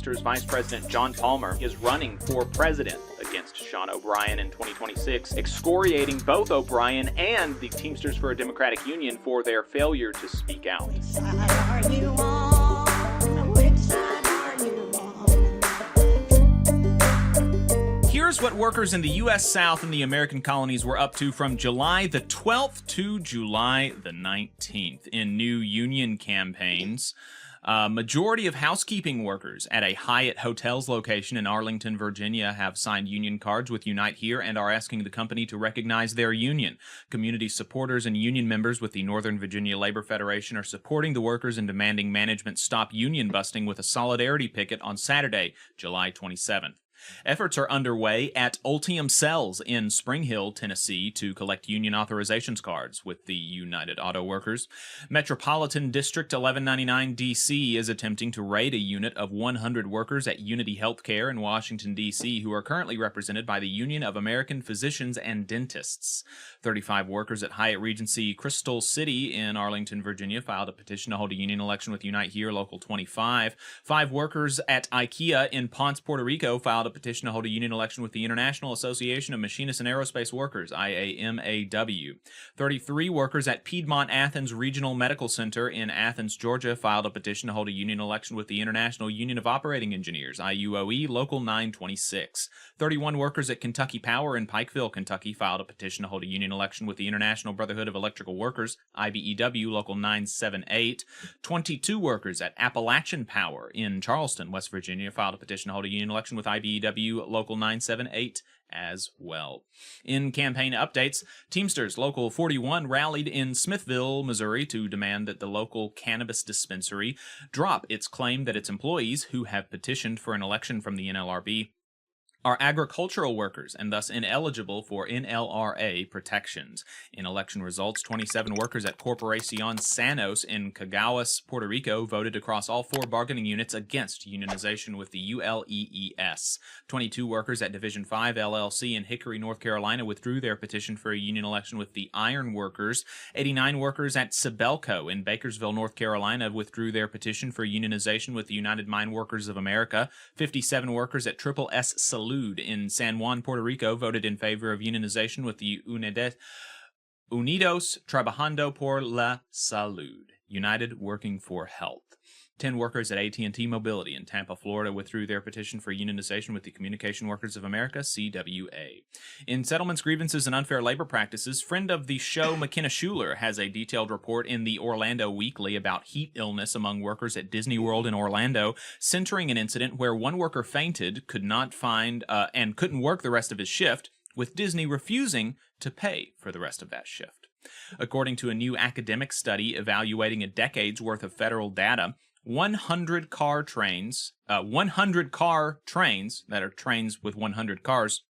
Teamsters Vice President John Palmer is running for president against Sean O'Brien in 2026, excoriating both O'Brien and the Teamsters for a Democratic Union for their failure to speak out. Which side are you on? Which side are you on? Here's what workers in the U.S. South and the American colonies were up to from July the 12th to July the 19th in new union campaigns. Majority of housekeeping workers at a Hyatt Hotels location in Arlington, Virginia have signed union cards with Unite Here and are asking the company to recognize their union. Community supporters and union members with the Northern Virginia Labor Federation are supporting the workers and demanding management stop union busting with a solidarity picket on Saturday, July 27th. Efforts are underway at Ultium Cells in Spring Hill, Tennessee, to collect union authorizations cards with the United Auto Workers. Metropolitan District 1199 D.C. is attempting to raid a unit of 100 workers at Unity Healthcare in Washington, D.C., who are currently represented by the Union of American Physicians and Dentists. 35 workers at Hyatt Regency Crystal City in Arlington, Virginia, filed a petition to hold a union election with Unite Here, Local 25. 5 workers at IKEA in Ponce, Puerto Rico, filed a petition to hold a union election with the International Association of Machinists and Aerospace Workers, IAMAW. 33 workers at Piedmont Athens Regional Medical Center in Athens, Georgia, filed a petition to hold a union election with the International Union of Operating Engineers, IUOE, Local 926. 31 workers at Kentucky Power in Pikeville, Kentucky, filed a petition to hold a union election with the International Brotherhood of Electrical Workers, IBEW, Local 978. 22 workers at Appalachian Power in Charleston, West Virginia, filed a petition to hold a union election with IBEW, Local 978 as well. In campaign updates, Teamsters Local 41 rallied in Smithville, Missouri to demand that the local cannabis dispensary drop its claim that its employees, who have petitioned for an election from the NLRB, are agricultural workers and thus ineligible for NLRA protections. In election results, 27 workers at Corporacion Sanos in Caguas, Puerto Rico, voted across all 4 bargaining units against unionization with the ULEES. 22 workers at Division 5 LLC in Hickory, North Carolina, withdrew their petition for a union election with the Ironworkers. 89 workers at Sibelco in Bakersville, North Carolina, withdrew their petition for unionization with the United Mine Workers of America. 57 workers at Triple S Salud in San Juan, Puerto Rico, voted in favor of unionization with the Unidos Trabajando por la Salud, United Working for Health. 10 workers at AT&T Mobility in Tampa, Florida, withdrew their petition for unionization with the Communication Workers of America, CWA. In settlements, grievances, and unfair labor practices, friend of the show McKenna Schuler has a detailed report in the Orlando Weekly about heat illness among workers at Disney World in Orlando, centering an incident where one worker fainted, could not find, and couldn't work the rest of his shift, with Disney refusing to pay for the rest of that shift. According to a new academic study evaluating a decade's worth of federal data, 100 car trains that are trains with 100 cars,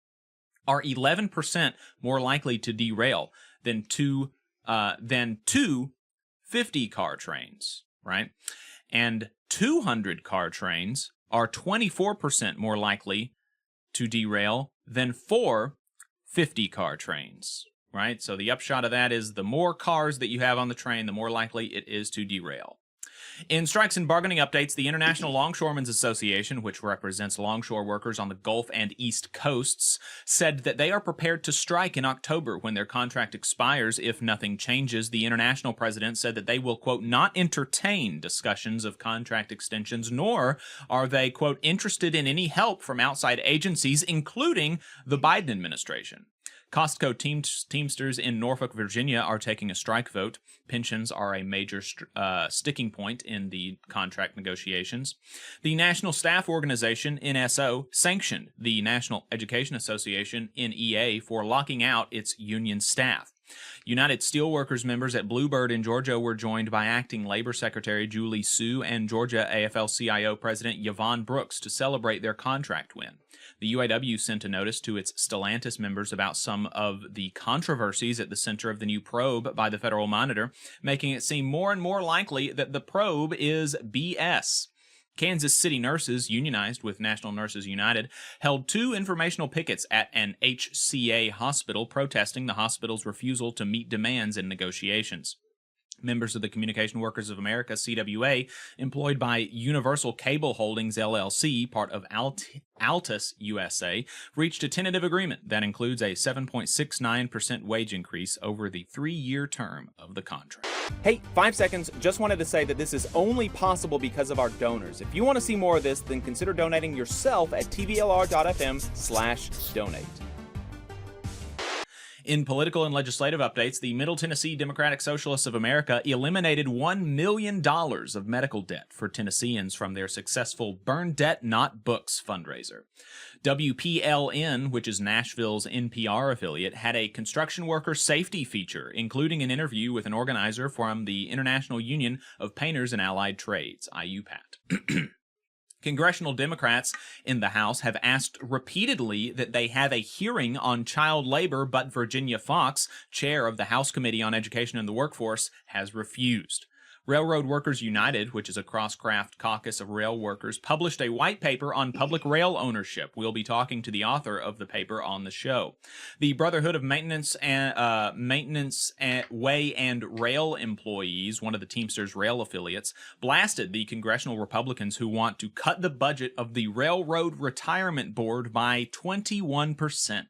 are 11% more likely to derail than two 50-car trains, right? And 200-car trains are 24% more likely to derail than 4 50-car trains, right? So the upshot of that is the more cars that you have on the train, the more likely it is to derail. In strikes and bargaining updates, the International Longshoremen's Association, which represents longshore workers on the Gulf and East Coasts, said that they are prepared to strike in October when their contract expires if nothing changes. The international president said that they will, quote, not entertain discussions of contract extensions, nor are they, quote, interested in any help from outside agencies, including the Biden administration. Costco Teamsters in Norfolk, Virginia are taking a strike vote. Pensions are a major sticking point in the contract negotiations. The National Staff Organization, NSO, sanctioned the National Education Association, NEA, for locking out its union staff. United Steelworkers members at Bluebird in Georgia were joined by Acting Labor Secretary Julie Sue and Georgia AFL-CIO President Yvonne Brooks to celebrate their contract win. The UAW sent a notice to its Stellantis members about some of the controversies at the center of the new probe by the Federal Monitor, making it seem more and more likely that the probe is BS. Kansas City nurses, unionized with National Nurses United, held 2 informational pickets at an HCA hospital protesting the hospital's refusal to meet demands in negotiations. Members of the Communication Workers of America, CWA, employed by Universal Cable Holdings, LLC, part of Altus USA, reached a tentative agreement that includes a 7.69% wage increase over the 3-year term of the contract. Hey, 5 seconds. Just wanted to say that this is only possible because of our donors. If you want to see more of this, then consider donating yourself at tvlr.fm/donate. In political and legislative updates, the Middle Tennessee Democratic Socialists of America eliminated $1 million of medical debt for Tennesseans from their successful Burn Debt Not Books fundraiser. WPLN, which is Nashville's NPR affiliate, had a construction worker safety feature, including an interview with an organizer from the International Union of Painters and Allied Trades, IUPAT. Congressional Democrats in the House have asked repeatedly that they have a hearing on child labor, but Virginia Fox, chair of the House Committee on Education and the Workforce, has refused. Railroad Workers United, which is a cross-craft caucus of rail workers, published a white paper on public rail ownership. We'll be talking to the author of the paper on the show. The Brotherhood of Maintenance Way and Rail Employees, one of the Teamsters rail affiliates, blasted the congressional Republicans who want to cut the budget of the Railroad Retirement Board by 21%.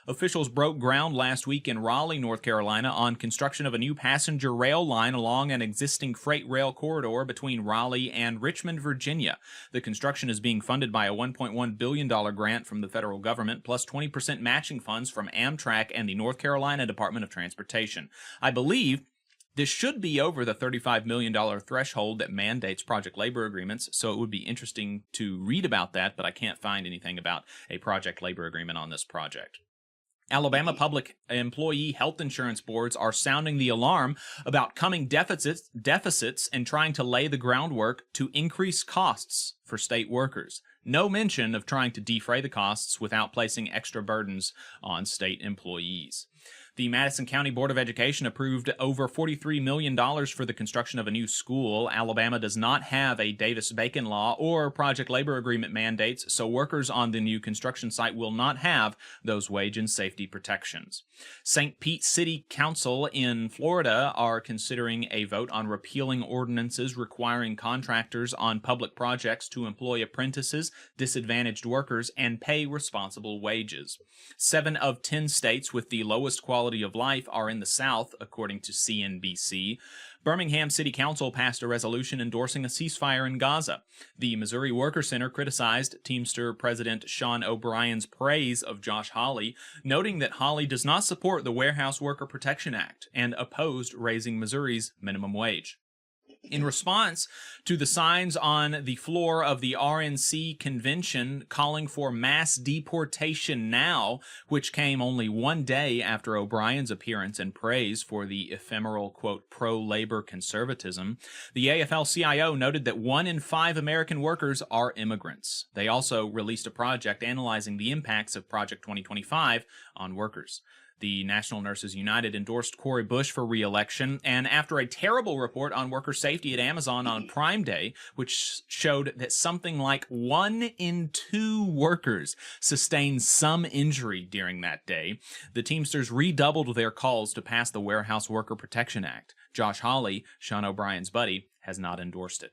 Officials broke ground last week in Raleigh, North Carolina, on construction of a new passenger rail line along an existing freight rail corridor between Raleigh and Richmond, Virginia. The construction is being funded by a $1.1 billion grant from the federal government, plus 20% matching funds from Amtrak and the North Carolina Department of Transportation. I believe this should be over the $35 million threshold that mandates project labor agreements, so it would be interesting to read about that, but I can't find anything about a project labor agreement on this project. Alabama public employee health insurance boards are sounding the alarm about coming deficits and trying to lay the groundwork to increase costs for state workers. No mention of trying to defray the costs without placing extra burdens on state employees. The Madison County Board of Education approved over $43 million for the construction of a new school. Alabama does not have a Davis-Bacon law or project labor agreement mandates, so workers on the new construction site will not have those wage and safety protections. St. Pete City Council in Florida are considering a vote on repealing ordinances requiring contractors on public projects to employ apprentices, disadvantaged workers, and pay responsible wages. 7 of 10 states with the lowest quality of life are in the South, according to CNBC. Birmingham City Council passed a resolution endorsing a ceasefire in Gaza. The Missouri Worker Center criticized Teamster President Sean O'Brien's praise of Josh Hawley, noting that Hawley does not support the Warehouse Worker Protection Act and opposed raising Missouri's minimum wage. In response to the signs on the floor of the RNC convention calling for mass deportation now, which came only one day after O'Brien's appearance and praise for the ephemeral, quote, pro-labor conservatism, the AFL-CIO noted that 1 in 5 American workers are immigrants. They also released a project analyzing the impacts of Project 2025 on workers. The National Nurses United endorsed Cori Bush for re-election, and after a terrible report on worker safety at Amazon on Prime Day, which showed that something like 1 in 2 workers sustained some injury during that day, the Teamsters redoubled their calls to pass the Warehouse Worker Protection Act. Josh Hawley, Sean O'Brien's buddy, has not endorsed it.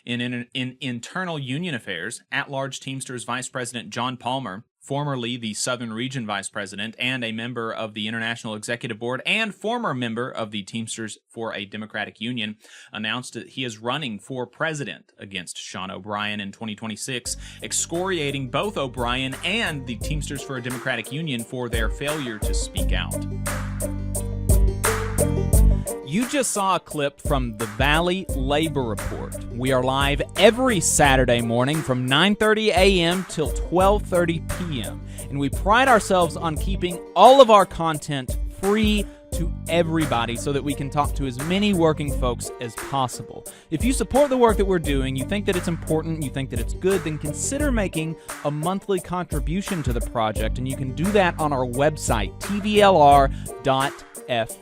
In internal union affairs, at-large Teamsters Vice President John Palmer, formerly the Southern Region Vice President and a member of the International Executive Board and former member of the Teamsters for a Democratic Union, announced that he is running for president against Sean O'Brien in 2026, excoriating both O'Brien and the Teamsters for a Democratic Union for their failure to speak out. You just saw a clip from the Valley Labor Report. We are live every Saturday morning from 9:30 a.m. till 12:30 p.m. And we pride ourselves on keeping all of our content free to everybody so that we can talk to as many working folks as possible. If you support the work that we're doing, you think that it's important, you think that it's good, then consider making a monthly contribution to the project, and you can do that on our website, tvlr.fm.